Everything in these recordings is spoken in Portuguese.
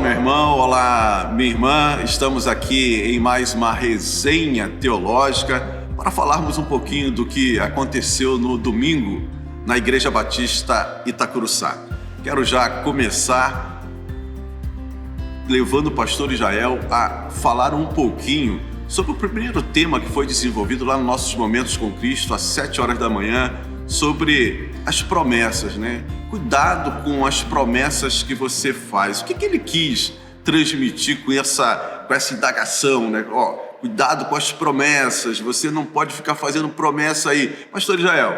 meu irmão, olá, minha irmã. Estamos aqui em mais uma resenha teológica para falarmos um pouquinho do que aconteceu no domingo na Igreja Batista Itacuruçá. Quero já começar levando o pastor Israel a falar um pouquinho sobre o primeiro tema que foi desenvolvido lá nos nossos Momentos com Cristo, às 7 horas da manhã, sobre as promessas, né? Cuidado com as promessas que você faz. O que ele quis transmitir com essa indagação, né? Cuidado com as promessas, você não pode ficar fazendo promessa aí. Pastor Israel,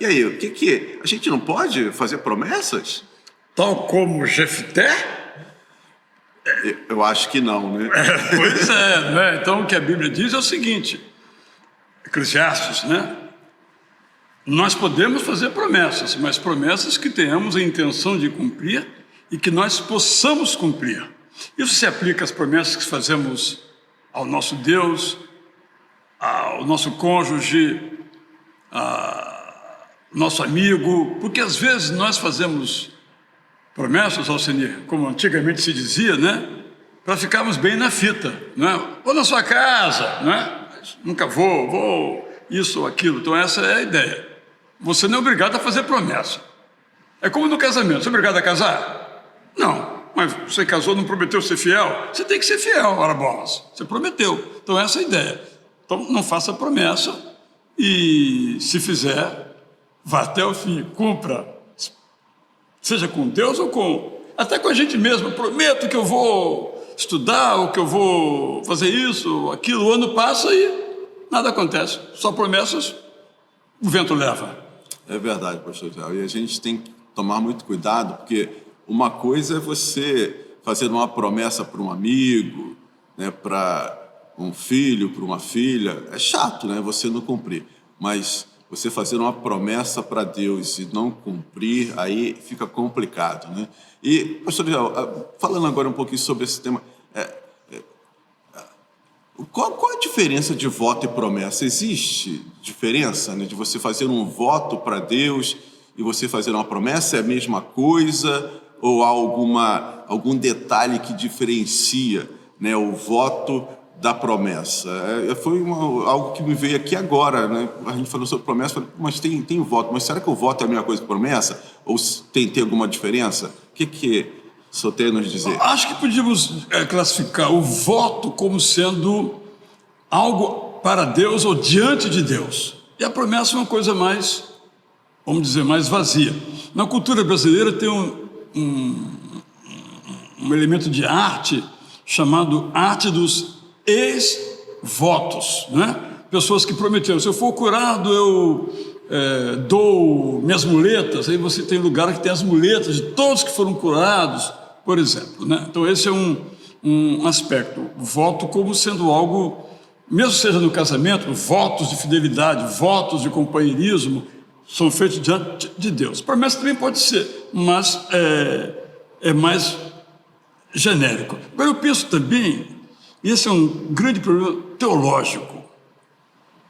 e aí, o que a gente não pode fazer promessas? Tal como Jefté? Eu acho que não, né? Pois é, né? Então o que a Bíblia diz é o seguinte, Eclesiastes, né? Nós podemos fazer promessas, mas promessas que tenhamos a intenção de cumprir e que nós possamos cumprir. Isso se aplica às promessas que fazemos ao nosso Deus, ao nosso cônjuge, ao nosso amigo, porque às vezes nós fazemos promessas, Alcenir, como antigamente se dizia, né? Para ficarmos bem na fita, né? Vou na sua casa, né? Nunca vou, isso ou aquilo. Então essa é a ideia. Você não é obrigado a fazer promessa. É como no casamento. Você é obrigado a casar? Não. Mas você casou, não prometeu ser fiel? Você tem que ser fiel, ora bolas. Você prometeu. Então essa é a ideia. Então não faça promessa e, se fizer, vá até o fim, cumpra. Seja com Deus ou até com a gente mesmo. Eu prometo que eu vou estudar ou que eu vou fazer isso ou aquilo. O ano passa e nada acontece. Só promessas, o vento leva. É verdade, pastor Israel. E a gente tem que tomar muito cuidado, porque uma coisa é você fazer uma promessa para um amigo, né, para um filho, para uma filha. É chato, né, você não cumprir. Mas você fazer uma promessa para Deus e não cumprir, aí fica complicado, né? E, pastor Israel, falando agora um pouquinho sobre esse tema, qual a diferença de voto e promessa? Existe diferença, né, de você fazer um voto para Deus e você fazer uma promessa? É a mesma coisa? Ou há algum detalhe que diferencia, né, o voto da promessa? Foi algo que me veio aqui agora, né? A gente falou sobre promessa, falei, mas tem o voto. Mas será que o voto é a mesma coisa que promessa? Ou tem alguma diferença? O que o senhor tem a nos dizer? Acho que podíamos classificar o voto como sendo algo para Deus ou diante de Deus. E a promessa é uma coisa mais, vamos dizer, mais vazia. Na cultura brasileira tem um elemento de arte chamado arte dos ex-votos, né? Pessoas que prometeram, se eu for curado, eu dou minhas muletas. Aí você tem lugar que tem as muletas de todos que foram curados, por exemplo, né? Então esse é um aspecto. Voto como sendo algo, mesmo seja no casamento, votos de fidelidade, votos de companheirismo, são feitos diante de Deus. Promessa também pode ser, mas é mais genérico. Agora eu penso também, e esse é um grande problema teológico,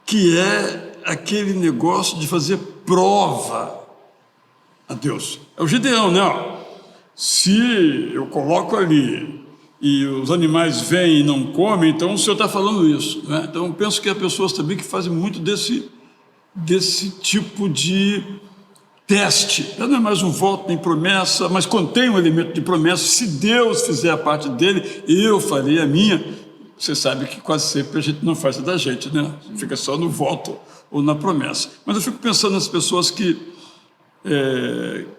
que é aquele negócio de fazer prova a Deus. É o Gideão, né? Se eu coloco ali e os animais vêm e não comem, então o Senhor está falando isso, né? Então eu penso que há pessoas também que fazem muito desse tipo de teste. Não é mais um voto nem promessa, mas contém um elemento de promessa. Se Deus fizer a parte dele, eu farei a minha. Você sabe que quase sempre a gente não faz a da gente, né? Fica só no voto ou na promessa. Mas eu fico pensando nas pessoas que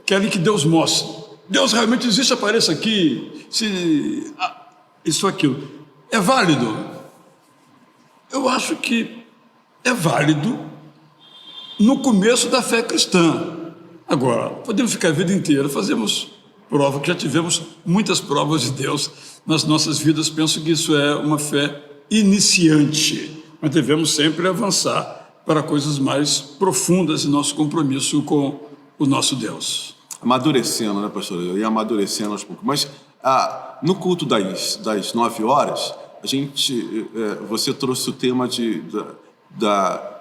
querem que Deus mostre. Deus realmente existe, apareça aqui, isso ou aquilo. É válido? Eu acho que é válido no começo da fé cristã. Agora, podemos ficar a vida inteira, fazemos prova, que já tivemos muitas provas de Deus nas nossas vidas. Penso que isso é uma fé iniciante, mas devemos sempre avançar para coisas mais profundas em nosso compromisso com o nosso Deus. Amadurecendo, né, pastor? Eu ia amadurecendo aos poucos. Mas no culto das 9 horas, você trouxe o tema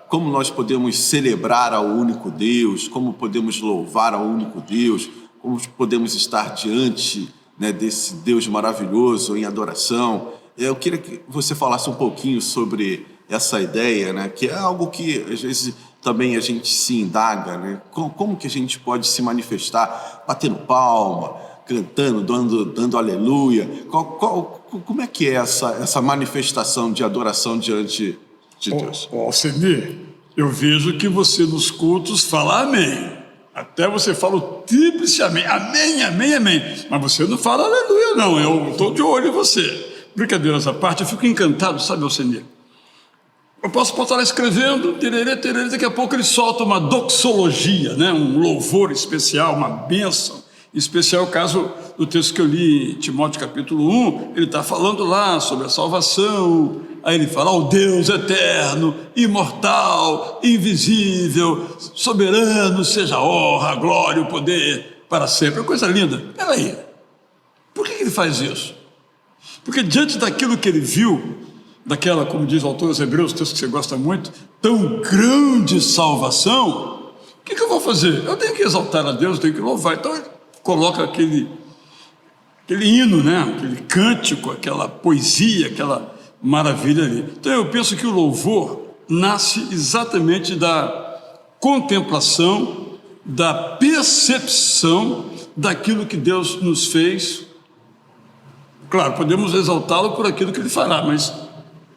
como nós podemos celebrar ao único Deus, como podemos louvar ao único Deus, como podemos estar diante né, desse Deus maravilhoso em adoração. Eu queria que você falasse um pouquinho sobre essa ideia, né, que é algo que às vezes também a gente se indaga, né? Como que a gente pode se manifestar batendo palma, cantando, dando aleluia? Como é que é essa manifestação de adoração diante de Deus? Alcemir, eu vejo que você nos cultos fala amém. Até você fala o tríplice amém. Amém, amém, amém. Mas você não fala aleluia, não. Eu estou de olho em você. Brincadeiras à parte, eu fico encantado, sabe, Alcemir? Eu posso estar lá escrevendo, tererê, tererê, daqui a pouco ele solta uma doxologia, né? Um louvor especial, uma bênção. Em especial o caso do texto que eu li em Timóteo capítulo 1, ele está falando lá sobre a salvação. Aí ele fala, o Deus eterno, imortal, invisível, soberano, seja a honra, a glória, o poder para sempre. É coisa linda. Peraí, por que ele faz isso? Porque diante daquilo que ele viu, daquela, como diz o autor dos Hebreus, texto que você gosta muito, tão grande salvação, o que eu vou fazer? Eu tenho que exaltar a Deus, eu tenho que louvar. Então ele coloca aquele hino, né? Aquele cântico, aquela poesia, aquela maravilha ali. Então eu penso que o louvor nasce exatamente da contemplação, da percepção daquilo que Deus nos fez. Claro, podemos exaltá-lo por aquilo que ele fará, mas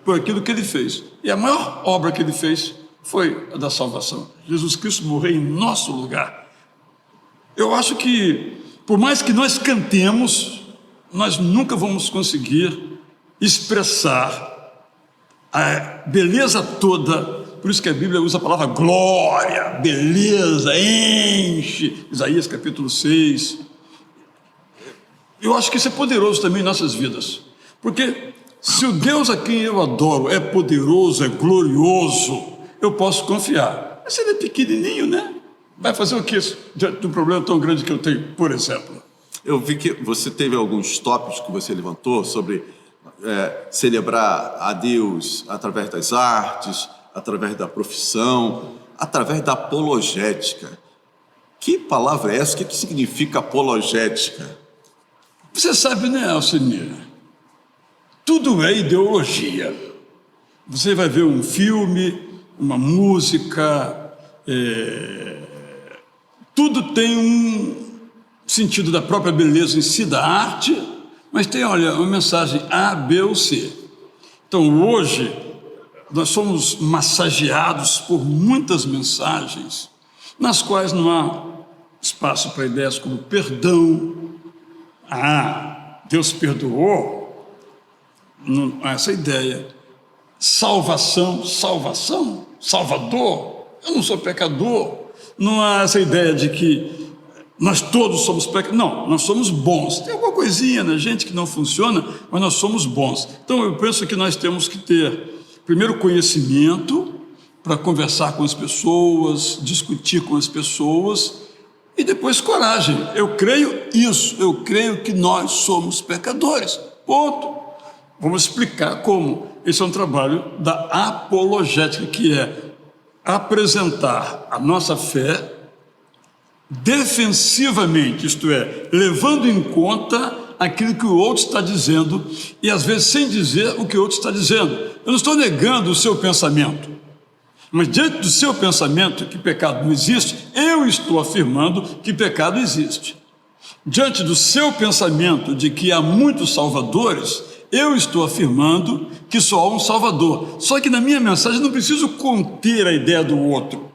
por aquilo que ele fez. E a maior obra que ele fez foi a da salvação. Jesus Cristo morreu em nosso lugar. Eu acho que, por mais que nós cantemos, nós nunca vamos conseguir expressar a beleza toda. Por isso que a Bíblia usa a palavra glória, beleza, enche. Isaías capítulo 6. Eu acho que isso é poderoso também em nossas vidas. Porque se o Deus a quem eu adoro é poderoso, é glorioso, eu posso confiar. Mas se ele é pequenininho, né? Vai fazer o quê diante de um problema tão grande que eu tenho, por exemplo? Eu vi que você teve alguns tópicos que você levantou sobre celebrar a Deus através das artes, através da profissão, através da apologética. Que palavra é essa? O que significa apologética? Você sabe, né, Alcemir? Tudo é ideologia. Você vai ver um filme, uma música, tudo tem um sentido da própria beleza em si, da arte, mas tem, olha, uma mensagem A, B ou C. Então, hoje, nós somos massageados por muitas mensagens, nas quais não há espaço para ideias como perdão. Deus perdoou. Não há essa ideia. Salvação, Salvador, eu não sou pecador. Não há essa ideia de que nós todos somos pecadores. Não, nós somos bons. Tem alguma coisinha na gente que não funciona, mas nós somos bons. Então eu penso que nós temos que ter, primeiro, conhecimento para conversar com as pessoas, discutir com as pessoas, e depois coragem. Eu creio isso, eu creio que nós somos pecadores. Ponto. Vamos explicar como. Esse é um trabalho da apologética, que é apresentar a nossa fé defensivamente, isto é, levando em conta aquilo que o outro está dizendo e às vezes sem dizer o que o outro está dizendo. Eu não estou negando o seu pensamento, mas diante do seu pensamento que pecado não existe, eu estou afirmando que pecado existe. Diante do seu pensamento de que há muitos salvadores, eu estou afirmando que só há um Salvador. Só que na minha mensagem eu não preciso conter a ideia do outro.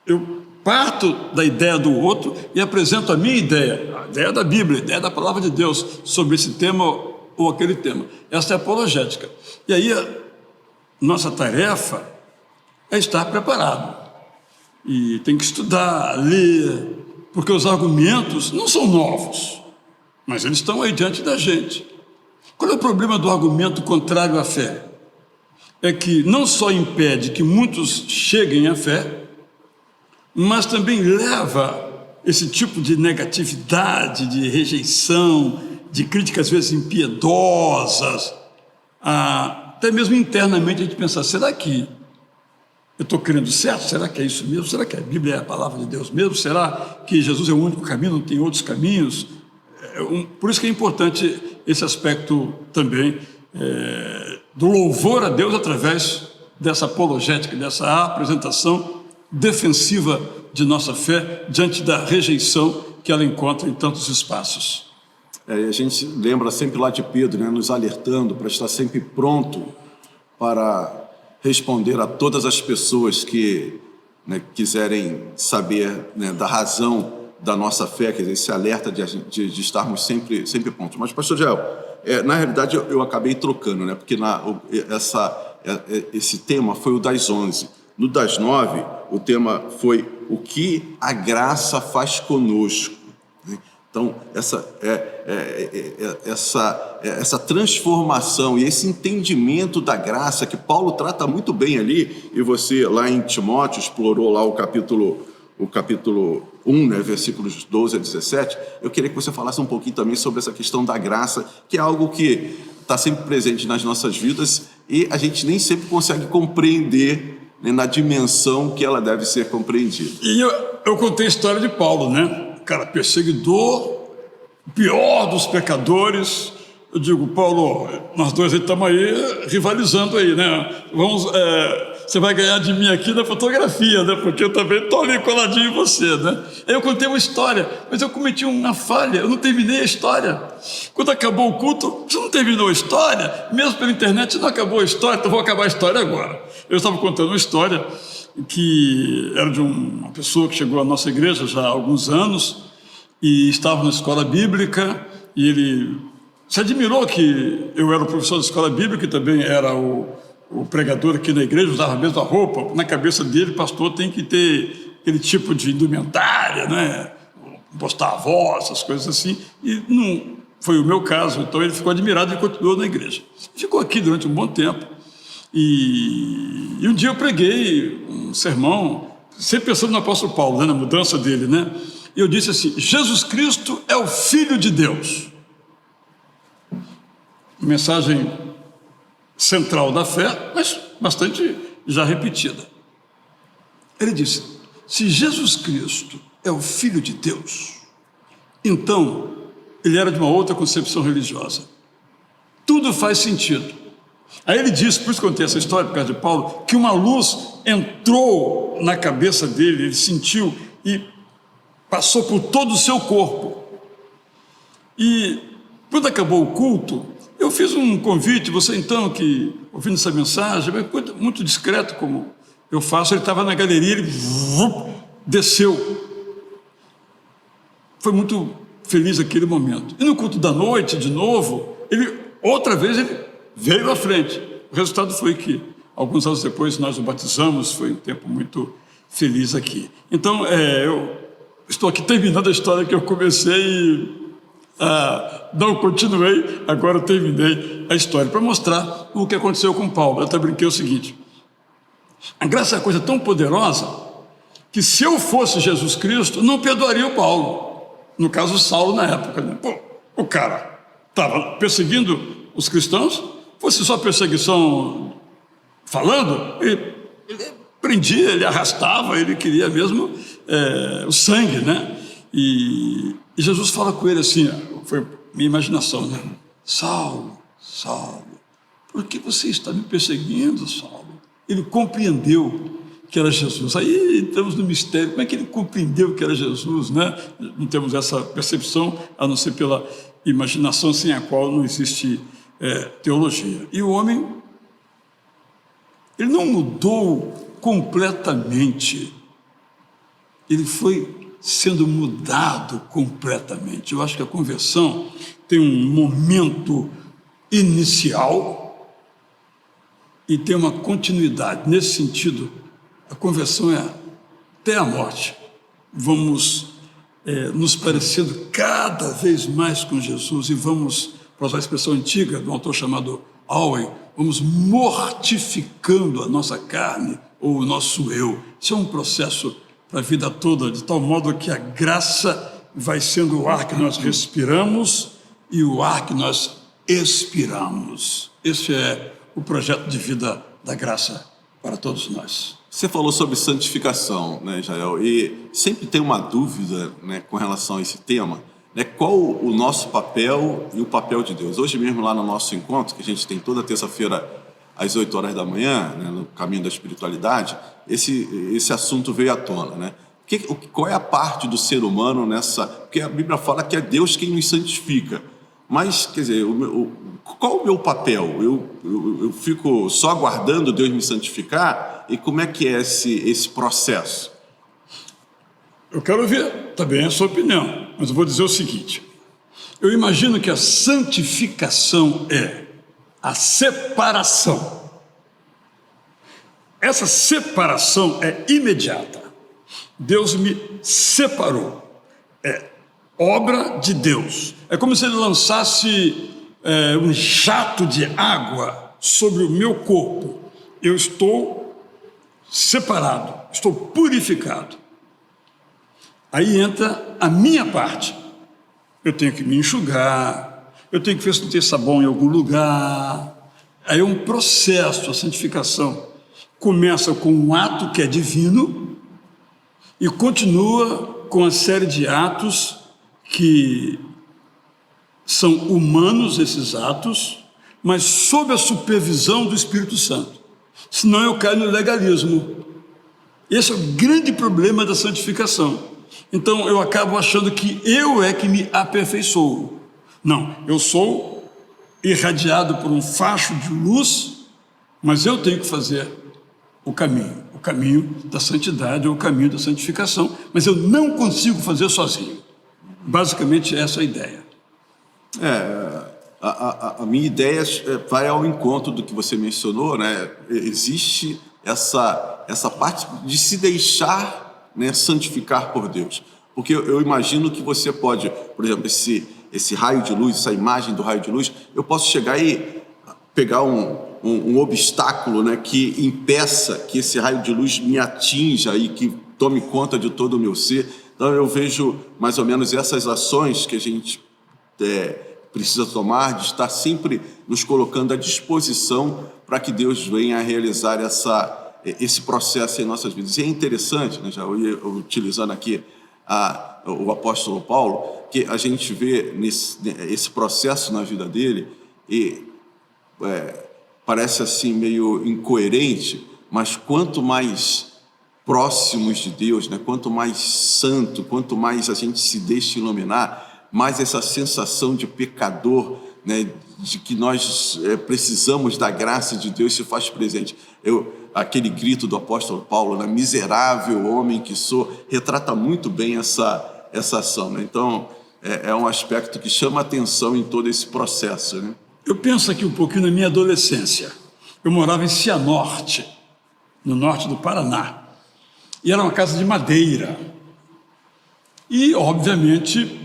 Eu parto da ideia do outro e apresento a minha ideia, a ideia da Bíblia, a ideia da Palavra de Deus sobre esse tema ou aquele tema. Essa é a apologética. E aí a nossa tarefa é estar preparado. E tem que estudar, ler, porque os argumentos não são novos, mas eles estão aí diante da gente. Qual é o problema do argumento contrário à fé? É que não só impede que muitos cheguem à fé, mas também leva esse tipo de negatividade, de rejeição, de críticas às vezes impiedosas, até mesmo internamente a gente pensar, será que eu estou crendo certo? Será que é isso mesmo? Será que a Bíblia é a palavra de Deus mesmo? Será que Jesus é o único caminho, não tem outros caminhos? Por isso que é importante esse aspecto também do louvor a Deus através dessa apologética, dessa apresentação defensiva de nossa fé diante da rejeição que ela encontra em tantos espaços. A gente lembra sempre lá de Pedro, né, nos alertando para estar sempre pronto para responder a todas as pessoas que, né, quiserem saber, né, da razão da nossa fé, quer dizer, esse alerta de estarmos sempre prontos. Mas, pastor Jael, na realidade eu acabei trocando, né, porque esse tema foi o das 11. No das 9, o tema foi o que a graça faz conosco. Então, essa transformação e esse entendimento da graça que Paulo trata muito bem ali, e você lá em Timóteo explorou lá o capítulo 1, né, versículos 12 a 17, eu queria que você falasse um pouquinho também sobre essa questão da graça, que é algo que está sempre presente nas nossas vidas e a gente nem sempre consegue compreender, né, na dimensão que ela deve ser compreendida. E eu contei a história de Paulo, né? Cara, perseguidor, pior dos pecadores. Eu digo, Paulo, nós dois estamos aí rivalizando aí, né? Você vai ganhar de mim aqui na fotografia, né? Porque eu também estou ali coladinho em você, né? Aí eu contei uma história, mas eu cometi uma falha, eu não terminei a história. Quando acabou o culto, você não terminou a história? Mesmo pela internet não acabou a história, então vou acabar a história agora. Eu estava contando uma história que era de uma pessoa que chegou à nossa igreja já há alguns anos e estava na escola bíblica e ele se admirou que eu era o professor da escola bíblica e também era o pregador aqui na igreja, usava a mesma roupa. Na cabeça dele, pastor tem que ter aquele tipo de indumentária, né? Postar a voz, essas coisas assim, e não foi o meu caso, então ele ficou admirado e continuou na igreja. Ficou aqui durante um bom tempo. E um dia eu preguei um sermão, sempre pensando no apóstolo Paulo, né, na mudança dele, né? E eu disse assim: Jesus Cristo é o Filho de Deus. Mensagem central da fé, mas bastante já repetida. Ele disse: se Jesus Cristo é o Filho de Deus, então ele era de uma outra concepção religiosa. Tudo faz sentido. Aí ele disse, por isso que eu contei essa história, por causa de Paulo, que uma luz entrou na cabeça dele, ele sentiu e passou por todo o seu corpo. E quando acabou o culto, eu fiz um convite, você então que, ouvindo essa mensagem, muito discreto como eu faço, ele estava na galeria, ele desceu. Foi muito feliz aquele momento. E no culto da noite, de novo, outra vez ele veio à frente. O resultado foi que, alguns anos depois, nós o batizamos, foi um tempo muito feliz aqui. Então, eu estou aqui terminando a história que eu comecei e não continuei, agora eu terminei a história, para mostrar o que aconteceu com Paulo. Eu até brinquei o seguinte: a graça é uma coisa tão poderosa que se eu fosse Jesus Cristo, não perdoaria o Paulo. No caso, Saulo na época. Né? Pô, o cara estava perseguindo os cristãos, fosse só perseguição falando, ele prendia, ele arrastava, ele queria mesmo o sangue, né? E Jesus fala com ele assim, foi minha imaginação, né? Saulo, Saulo, por que você está me perseguindo, Saulo? Ele compreendeu que era Jesus. Aí entramos no mistério, como é que ele compreendeu que era Jesus, né? Não temos essa percepção, a não ser pela imaginação sem a qual não existe teologia. E o homem, ele não mudou completamente, ele foi sendo mudado completamente. Eu acho que a conversão tem um momento inicial e tem uma continuidade. Nesse sentido, a conversão é até a morte. Vamos nos parecendo cada vez mais com Jesus e vamos, para usar a expressão antiga de um autor chamado Owen, vamos mortificando a nossa carne ou o nosso eu. Isso é um processo para a vida toda, de tal modo que a graça vai sendo o ar que nós respiramos e o ar que nós expiramos. Esse é o projeto de vida da graça para todos nós. Você falou sobre santificação, né, Jael? E sempre tem uma dúvida, né, com relação a esse tema. né, qual o nosso papel e o papel de Deus. Hoje mesmo lá no nosso encontro, que a gente tem toda terça-feira às 8 horas da manhã, né, no Caminho da Espiritualidade, esse assunto veio à tona, né? Qual é a parte do ser humano nessa... Porque a Bíblia fala que é Deus quem nos santifica. Mas, quer dizer, qual o meu papel? Eu fico só aguardando Deus me santificar? E como é que é esse processo? Eu quero ouvir também a sua opinião, mas eu vou dizer o seguinte. Eu imagino que a santificação é a separação. Essa separação é imediata. Deus me separou. É obra de Deus. É como se ele lançasse um jato de água sobre o meu corpo. Eu estou separado, estou purificado. Aí entra a minha parte. Eu tenho que me enxugar, eu tenho que ver se não tem sabão em algum lugar. Aí é um processo, a santificação. Começa com um ato que é divino e continua com a série de atos que são humanos, esses atos, mas sob a supervisão do Espírito Santo. Senão eu caio no legalismo. Esse é o grande problema da santificação. Então eu acabo achando que eu é que me aperfeiçoo. Não, eu sou irradiado por um facho de luz, mas eu tenho que fazer o caminho da santidade ou o caminho da santificação, mas eu não consigo fazer sozinho. Basicamente essa é a ideia. A minha ideia vai ao encontro do que você mencionou, né? Existe essa parte de se deixar, né, santificar por Deus. Porque eu imagino que você pode, por exemplo, esse raio de luz, essa imagem do raio de luz, eu posso chegar e pegar um obstáculo, né, que impeça que esse raio de luz me atinja e que tome conta de todo o meu ser. Então eu vejo mais ou menos essas ações que a gente precisa tomar, de estar sempre nos colocando à disposição para que Deus venha a realizar esse processo em nossas vidas. E é interessante, né, já utilizando aqui o apóstolo Paulo, que a gente vê esse processo na vida dele e parece assim meio incoerente, mas quanto mais próximos de Deus, né, quanto mais santo, quanto mais a gente se deixa iluminar, mais essa sensação de pecador, né, de que nós precisamos da graça de Deus se faz presente. Aquele grito do apóstolo Paulo, né, miserável homem que sou, retrata muito bem essa ação, né? Então, é um aspecto que chama atenção em todo esse processo, né? Eu penso aqui um pouquinho na minha adolescência. Eu morava em Cianorte, no norte do Paraná, e era uma casa de madeira. E, obviamente,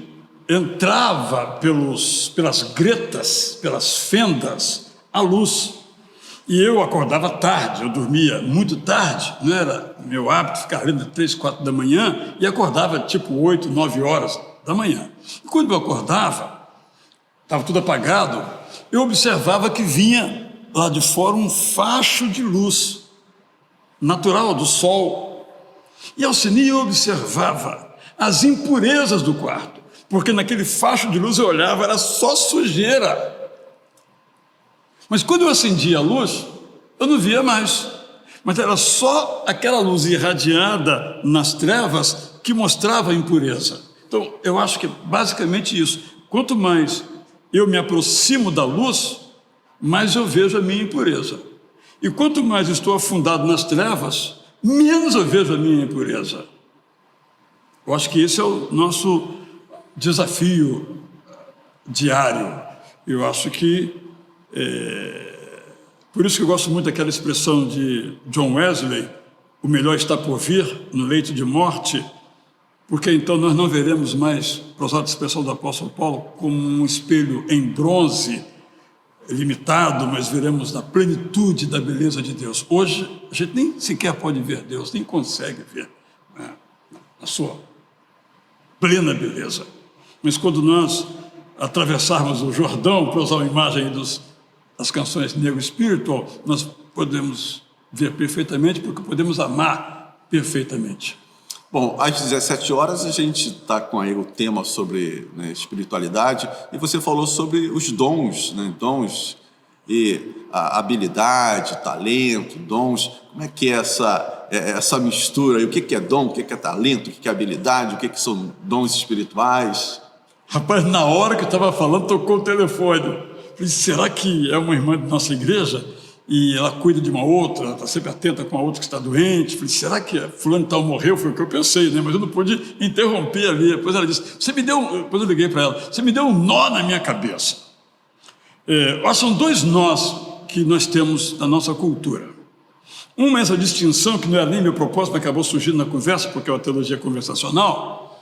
entrava pelas gretas, pelas fendas, a luz. E eu acordava tarde, eu dormia muito tarde, não era meu hábito ficar lendo 3, 4 da manhã, e acordava tipo 8, 9 horas da manhã. E quando eu acordava, estava tudo apagado, eu observava que vinha lá de fora um facho de luz natural do sol. E ao Alcini eu observava as impurezas do quarto, porque naquele facho de luz eu olhava, era só sujeira. Mas quando eu acendia a luz, eu não via mais. Mas era só aquela luz irradiada nas trevas que mostrava a impureza. Então, eu acho que é basicamente isso. Quanto mais eu me aproximo da luz, mais eu vejo a minha impureza. E quanto mais estou afundado nas trevas, menos eu vejo a minha impureza. Eu acho que esse é o nosso desafio diário. Eu acho que por isso que eu gosto muito daquela expressão de John Wesley, o melhor está por vir no leito de morte, porque então nós não veremos mais, para usar a expressão do apóstolo Paulo, como um espelho em bronze, limitado, mas veremos na plenitude da beleza de Deus. Hoje, a gente nem sequer pode ver Deus, nem consegue ver, né, a sua plena beleza. Mas quando nós atravessarmos o Jordão, para usar a imagem das canções Negro Spiritual, nós podemos ver perfeitamente, porque podemos amar perfeitamente. Bom, às 17 horas a gente está com aí o tema sobre, né, espiritualidade, e você falou sobre os dons, né, dons e a habilidade, talento, dons. Como é que é essa mistura aí? O que é dom, o que é talento, o que é habilidade, o que são dons espirituais? Rapaz, na hora que eu estava falando, tocou o telefone. Falei, será que é uma irmã de nossa igreja? E ela cuida de uma outra, está sempre atenta com a outra que está doente. Falei, será que fulano tal morreu? Foi o que eu pensei, né? Mas eu não pude interromper ali. Depois ela disse, depois eu liguei para ela, você me deu um nó na minha cabeça. São dois nós que nós temos na nossa cultura. Uma é essa distinção, que não era nem meu propósito, mas acabou surgindo na conversa, porque é uma teologia conversacional,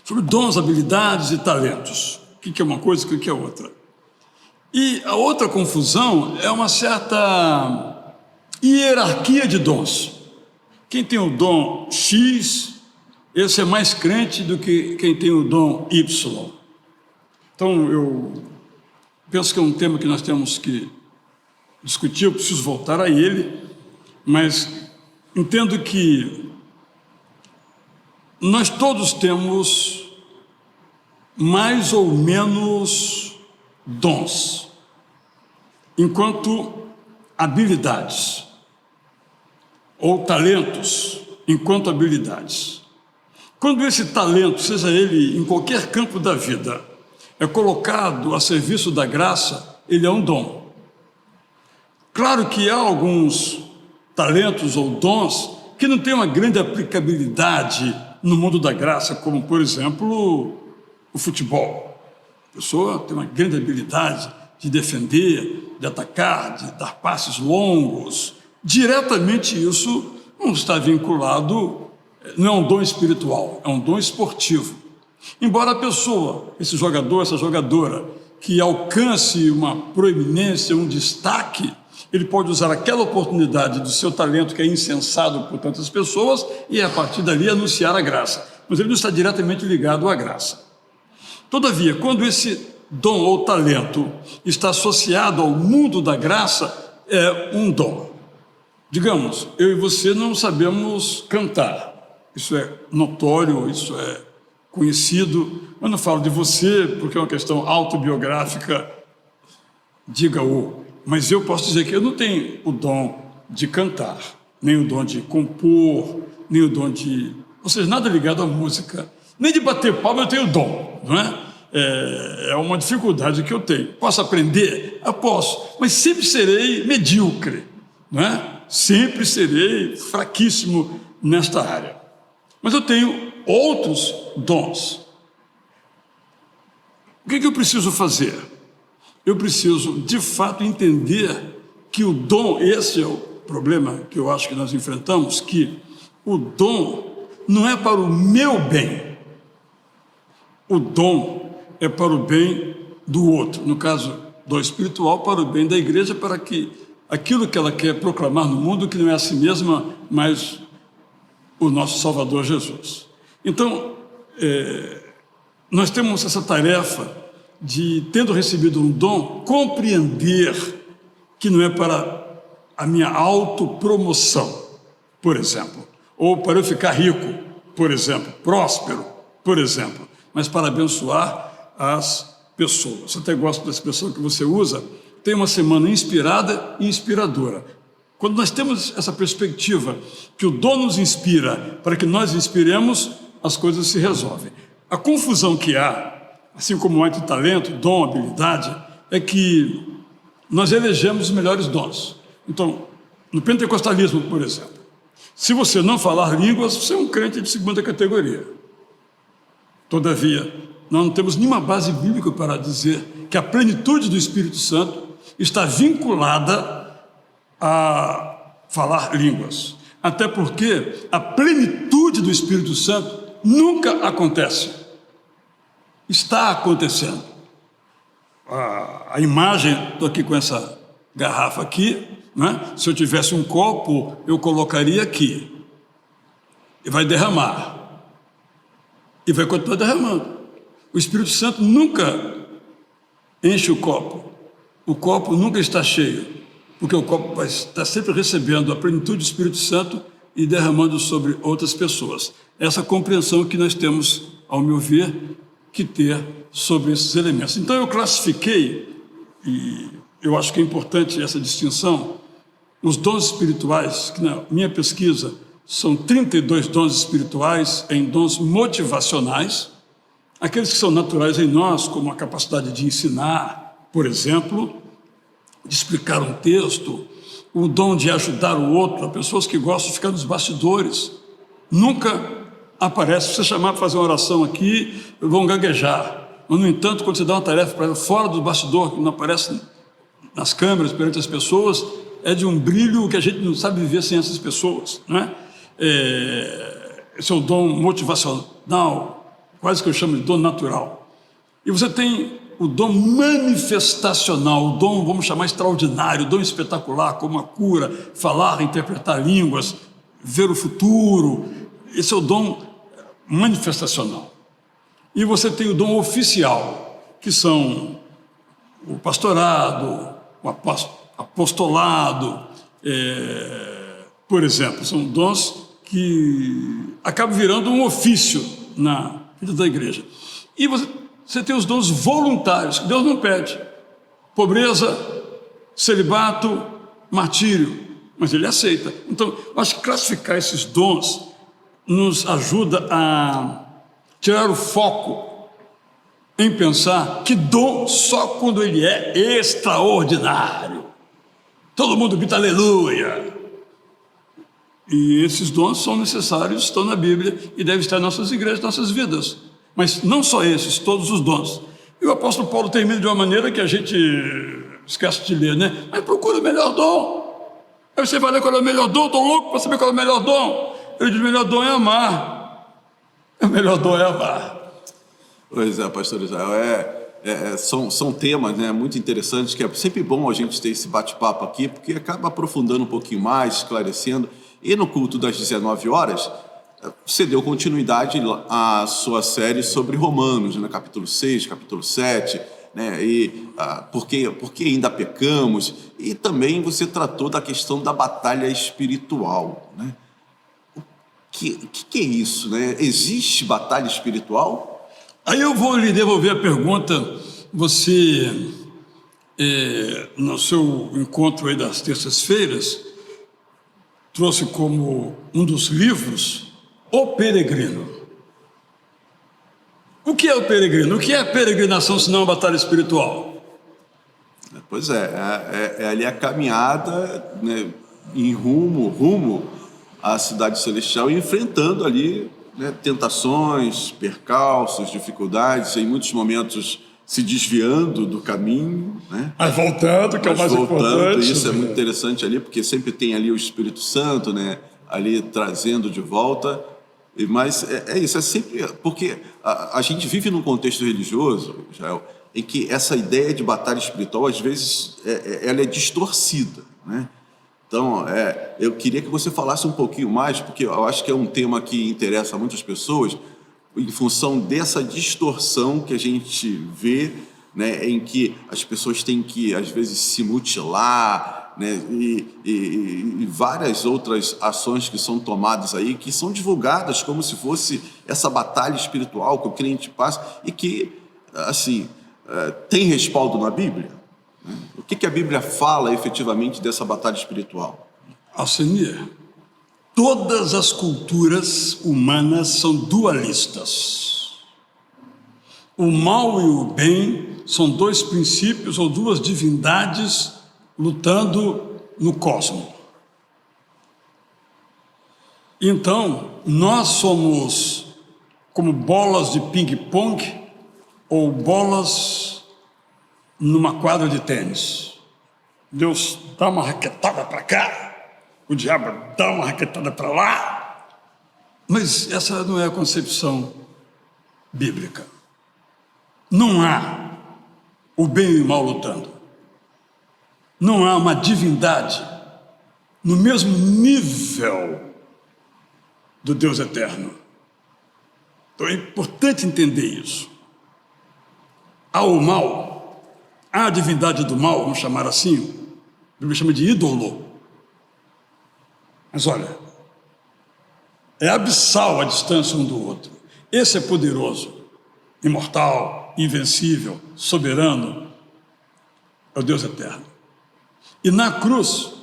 sobre dons, habilidades e talentos. O que é uma coisa e o que é outra. E a outra confusão é uma certa hierarquia de dons. Quem tem o dom X, esse é mais crente do que quem tem o dom Y. Então, eu penso que é um tema que nós temos que discutir, eu preciso voltar a ele, mas entendo que nós todos temos mais ou menos dons, enquanto habilidades, ou talentos, enquanto habilidades. Quando esse talento, seja ele em qualquer campo da vida, é colocado a serviço da graça, ele é um dom. Claro que há alguns talentos ou dons que não têm uma grande aplicabilidade no mundo da graça, como, por exemplo, o futebol. A pessoa tem uma grande habilidade de defender, de atacar, de dar passes longos. Diretamente isso não está vinculado, não é um dom espiritual, é um dom esportivo. Embora a pessoa, esse jogador, essa jogadora, que alcance uma proeminência, um destaque, ele pode usar aquela oportunidade do seu talento que é incensado por tantas pessoas e, a partir dali, anunciar a graça. Mas ele não está diretamente ligado à graça. Todavia, quando esse dom ou talento está associado ao mundo da graça, é um dom. Digamos, eu e você não sabemos cantar. Isso é notório, isso é conhecido. Eu não falo de você porque é uma questão autobiográfica, diga-o. Mas eu posso dizer que eu não tenho o dom de cantar, nem o dom de compor, nem o dom de... Ou seja, nada ligado à música. Nem de bater palma eu tenho dom, não é? É uma dificuldade que eu tenho. Posso aprender? Eu posso, mas sempre serei medíocre, não é? Sempre serei fraquíssimo nesta área. Mas eu tenho outros dons. O que eu preciso fazer? Eu preciso, de fato, entender que o dom, esse é o problema que eu acho que nós enfrentamos, que o dom não é para o meu bem. O dom é para o bem do outro, no caso do espiritual, para o bem da igreja, para que aquilo que ela quer proclamar no mundo, que não é a si mesma, mas o nosso Salvador Jesus. Então, nós temos essa tarefa de, tendo recebido um dom, compreender que não é para a minha autopromoção, por exemplo, ou para eu ficar rico, por exemplo, próspero, por exemplo, mas para abençoar as pessoas. Eu até gosto da expressão que você usa, tem uma semana inspirada e inspiradora. Quando nós temos essa perspectiva que o dom nos inspira para que nós inspiremos, as coisas se resolvem. A confusão que há, assim como entre talento, dom, habilidade, é que nós elegemos os melhores dons. Então, no pentecostalismo, por exemplo, se você não falar línguas, você é um crente de segunda categoria. Todavia, nós não temos nenhuma base bíblica para dizer que a plenitude do Espírito Santo está vinculada a falar línguas. Até porque a plenitude do Espírito Santo nunca acontece. Está acontecendo. A imagem, estou aqui com essa garrafa aqui, né? Se eu tivesse um copo, eu colocaria aqui. E vai derramar. E vai continuar derramando. O Espírito Santo nunca enche o copo. O copo nunca está cheio, porque o copo vai estar sempre recebendo a plenitude do Espírito Santo e derramando sobre outras pessoas. Essa compreensão que nós temos, ao meu ver, que ter sobre esses elementos. Então eu classifiquei, e eu acho que é importante essa distinção, os dons espirituais, que na minha pesquisa são 32 dons espirituais em dons motivacionais, aqueles que são naturais em nós, como a capacidade de ensinar, por exemplo, de explicar um texto, o dom de ajudar o outro, há pessoas que gostam de ficar nos bastidores, nunca aparece, se você chamar para fazer uma oração aqui, vão gaguejar. Mas, no entanto, quando você dá uma tarefa para fora do bastidor, que não aparece nas câmeras, perante as pessoas, é de um brilho que a gente não sabe viver sem essas pessoas, não é? Esse é o dom motivacional, quase que eu chamo de dom natural. E você tem o dom manifestacional, o dom, vamos chamar, extraordinário, o dom espetacular, como a cura, falar, interpretar línguas, ver o futuro. Esse é o dom manifestacional. E você tem o dom oficial, que são o pastorado, o apostolado, por exemplo, são dons que acabam virando um ofício na vida da igreja. E você tem os dons voluntários, que Deus não pede. Pobreza, celibato, martírio, mas Ele aceita. Então, eu acho que classificar esses dons nos ajuda a tirar o foco em pensar que dom só quando ele é extraordinário. Todo mundo grita aleluia. E esses dons são necessários, estão na Bíblia e devem estar em nossas igrejas, em nossas vidas. Mas não só esses, todos os dons. E o apóstolo Paulo termina de uma maneira que a gente esquece de ler, né? Mas procura o melhor dom. Aí você vai ler qual é o melhor dom, estou louco para saber qual é o melhor dom. Ele diz: o melhor dom é amar. O melhor dom é amar. Pois é, pastor Israel, são temas, né, muito interessantes, que é sempre bom a gente ter esse bate-papo aqui, porque acaba aprofundando um pouquinho mais, esclarecendo. E no culto das 19 horas, você deu continuidade à sua série sobre Romanos, né, capítulo 6, capítulo 7, né, e por que ainda pecamos, e também você tratou da questão da batalha espiritual, né? O que é isso, né? Existe batalha espiritual? Aí eu vou lhe devolver a pergunta. Você, no seu encontro aí das terças-feiras, trouxe como um dos livros O Peregrino. O que é o peregrino? O que é a peregrinação, se não a batalha espiritual? Pois é ali a caminhada, né, em rumo à cidade celestial, enfrentando ali, né, tentações, percalços, dificuldades, em muitos momentos se desviando do caminho, né? Mas voltando, que é o mais importante. Isso é muito interessante ali, porque sempre tem ali o Espírito Santo, né, ali trazendo de volta. Mas isso, é sempre... Porque a gente vive num contexto religioso, Israel, em que essa ideia de batalha espiritual, às vezes, ela é distorcida, né? Então, eu queria que você falasse um pouquinho mais, porque eu acho que é um tema que interessa a muitas pessoas, em função dessa distorção que a gente vê, né, em que as pessoas têm que, às vezes, se mutilar, né, e várias outras ações que são tomadas aí, que são divulgadas como se fosse essa batalha espiritual que o crente passa e que, assim, tem respaldo na Bíblia. O que a Bíblia fala efetivamente dessa batalha espiritual? Alcenir, todas as culturas humanas são dualistas. O mal e o bem são dois princípios ou duas divindades lutando no cosmos. Então, nós somos como bolas de ping-pong ou bolas numa quadra de tênis. Deus dá uma raquetada para cá, o diabo dá uma raquetada para lá. Mas essa não é a concepção bíblica. Não há o bem e o mal lutando. Não há uma divindade no mesmo nível do Deus eterno. Então é importante entender isso. Há o mal, há a divindade do mal, vamos chamar assim, a Bíblia chama de ídolo. Mas olha, É abissal a distância um do outro. Esse é poderoso, imortal, invencível, soberano, é o Deus eterno. E na cruz,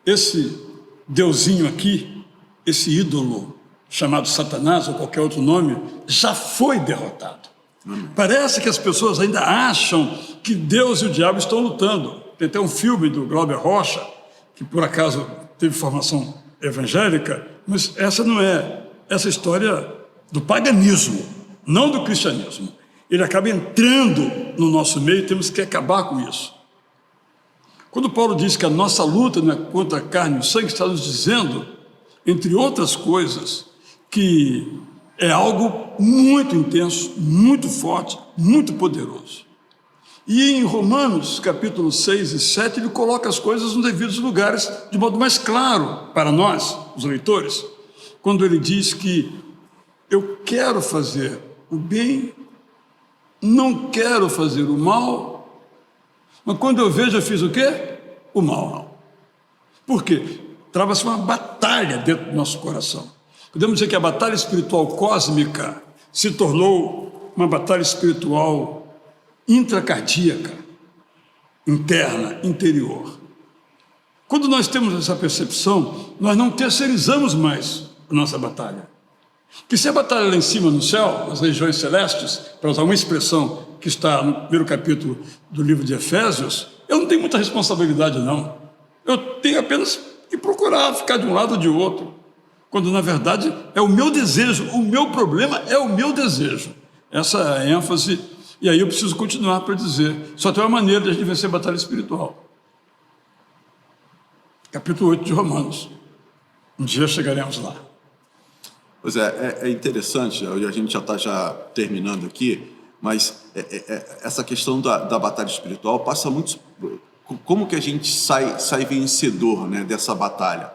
esse deusinho aqui, esse ídolo chamado Satanás ou qualquer outro nome, já foi derrotado. Parece que as pessoas ainda acham que Deus e o diabo estão lutando. Tem até um filme do Glauber Rocha, que por acaso teve formação evangélica, mas essa não é essa história do paganismo, não do cristianismo. Ele acaba entrando no nosso meio e temos que acabar com isso. Quando Paulo diz que a nossa luta não é contra a carne e o sangue, está nos dizendo, entre outras coisas, que é algo muito intenso, muito forte, muito poderoso. E em Romanos, capítulo 6 e 7, ele coloca as coisas nos devidos lugares de modo mais claro para nós, os leitores, quando ele diz que eu quero fazer o bem, não quero fazer o mal, mas quando eu vejo, eu fiz o quê? O mal. Por quê? Trava-se uma batalha dentro do nosso coração. Podemos dizer que a batalha espiritual cósmica se tornou uma batalha espiritual intracardíaca, interna, interior. Quando nós temos essa percepção, nós não terceirizamos mais a nossa batalha. Que se a batalha lá em cima no céu, nas regiões celestes, para usar uma expressão que está no primeiro capítulo do livro de Efésios, eu não tenho muita responsabilidade, não. Eu tenho apenas que procurar ficar de um lado ou de outro, quando na verdade é o meu desejo, o meu problema é o meu desejo. Essa é a ênfase, e aí eu preciso continuar para dizer, só tem uma maneira de a gente vencer a batalha espiritual. Capítulo 8 de Romanos. Um dia chegaremos lá. Pois é interessante, a gente já está terminando aqui, mas essa questão da batalha espiritual passa muito... Como que a gente sai vencedor, né, dessa batalha?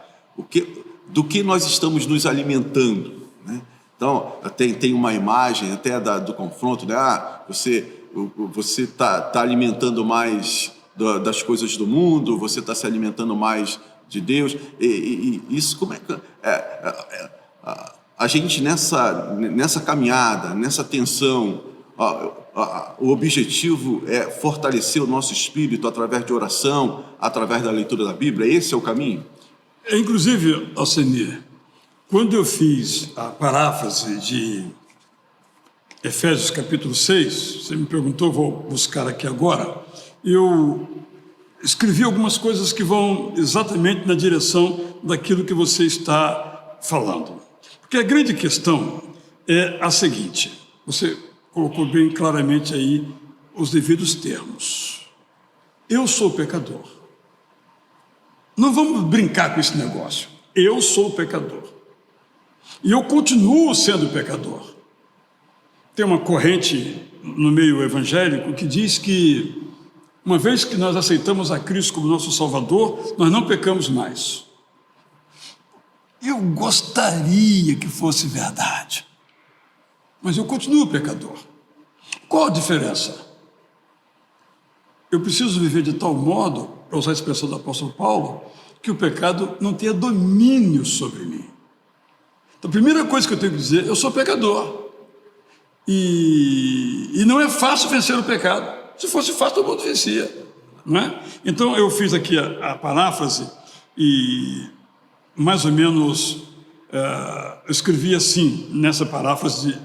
Do que nós estamos nos alimentando, né? Então, tem uma imagem até do confronto, né? Você está alimentando mais das coisas do mundo, você está se alimentando mais de Deus, e isso como é que... a gente nessa caminhada, nessa tensão, o objetivo é fortalecer o nosso espírito através de oração, através da leitura da Bíblia. Esse é o caminho? Inclusive, Alcenir, quando eu fiz a paráfrase de Efésios capítulo 6, você me perguntou, vou buscar aqui agora, eu escrevi algumas coisas que vão exatamente na direção daquilo que você está falando. Porque a grande questão é a seguinte, você colocou bem claramente aí os devidos termos. Eu sou pecador. Não vamos brincar com esse negócio. Eu sou pecador. E eu continuo sendo pecador. Tem uma corrente no meio evangélico que diz que, uma vez que nós aceitamos a Cristo como nosso Salvador, nós não pecamos mais. Eu gostaria que fosse verdade, mas eu continuo pecador. Qual a diferença? Eu preciso viver de tal modo, para usar a expressão do apóstolo Paulo, que o pecado não tenha domínio sobre mim. Então, a primeira coisa que eu tenho que dizer, eu sou pecador. E não é fácil vencer o pecado. Se fosse fácil, todo mundo vencia, não é? Então, eu fiz aqui a paráfrase e mais ou menos escrevi assim, nessa paráfrase de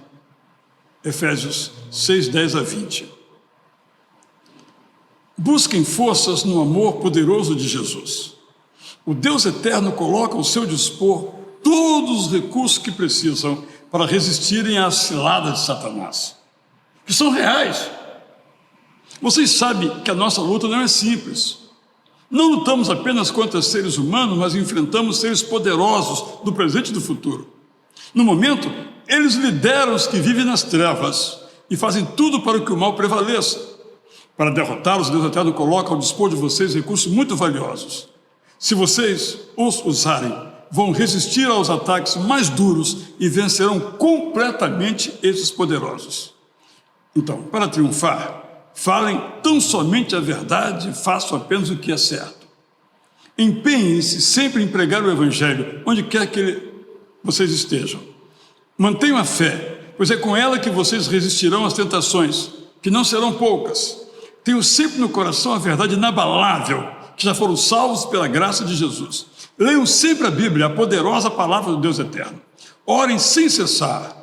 Efésios 6, 10 a 20. Busquem forças no amor poderoso de Jesus. O Deus eterno coloca ao seu dispor todos os recursos que precisam para resistirem às ciladas de Satanás, que são reais. Vocês sabem que a nossa luta não é simples. Não lutamos apenas contra seres humanos, mas enfrentamos seres poderosos do presente e do futuro. No momento, eles lideram os que vivem nas trevas e fazem tudo para que o mal prevaleça. Para derrotá-los, Deus eterno coloca ao dispor de vocês recursos muito valiosos. Se vocês os usarem, vão resistir aos ataques mais duros e vencerão completamente esses poderosos. Então, para triunfar, falem tão somente a verdade e façam apenas o que é certo. Empenhem-se sempre em pregar o Evangelho, onde quer que ele vocês estejam. Mantenham a fé, pois é com ela que vocês resistirão às tentações, que não serão poucas. Tenham sempre no coração a verdade inabalável, que já foram salvos pela graça de Jesus. Leiam sempre a Bíblia, a poderosa palavra do Deus eterno. Orem sem cessar,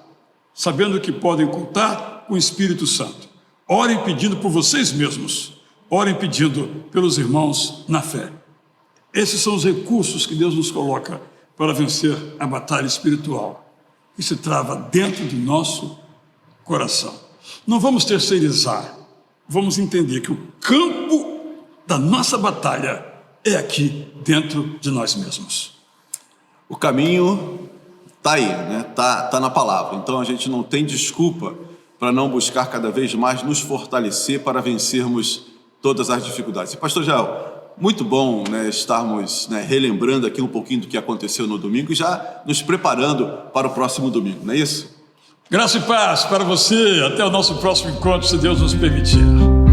sabendo que podem contar com o Espírito Santo. Orem pedindo por vocês mesmos. Orem pedindo pelos irmãos na fé. Esses são os recursos que Deus nos coloca para vencer a batalha espiritual que se trava dentro do nosso coração. Não vamos terceirizar, vamos entender que o campo da nossa batalha é aqui dentro de nós mesmos. O caminho está aí, né? Tá na palavra. Então a gente não tem desculpa para não buscar cada vez mais nos fortalecer para vencermos todas as dificuldades. E pastor Jael, muito bom, né, estarmos, né, relembrando aqui um pouquinho do que aconteceu no domingo e já nos preparando para o próximo domingo, não é isso? Graça e paz para você, até o nosso próximo encontro, se Deus nos permitir.